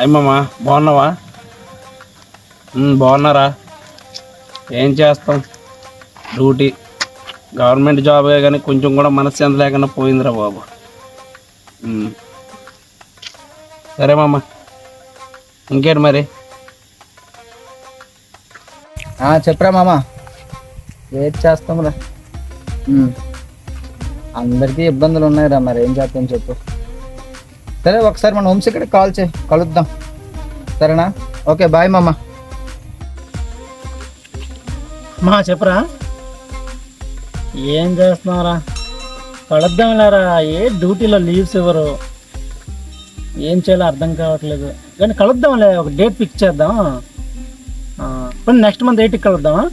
అయ్యమ్మా బాగున్నావా? బాగున్నారా? ఏం చేస్తాం, డ్యూటీ. గవర్నమెంట్ జాబే కానీ కొంచెం కూడా మనశ్శాంతి లేకుండా పోయిందిరా బాబు. సరే మామ, ఇంకేంటి మరి? చెప్పరా మామ, ఏది చేస్తాంరా. అందరికీ ఇబ్బందులు ఉన్నాయిరా, మరి ఏం చేస్తాం చెప్పు. సరే ఒకసారి మన వంశీకి కాల్ చేయి, కలుద్దాం. సరేనా? ఓకే, బాయ్ మామ. చెప్పరా, ఏం చేస్తున్నారా? కలుద్దాం లేరా. ఏ డ్యూటీలో లీవ్స్ ఇవ్వరు, ఏం చేయాలో అర్థం కావట్లేదు. కానీ కలుద్దాంలే, ఒక డేట్ ఫిక్స్ చేద్దాం. నెక్స్ట్ మంత్ 8కి కలుద్దామా?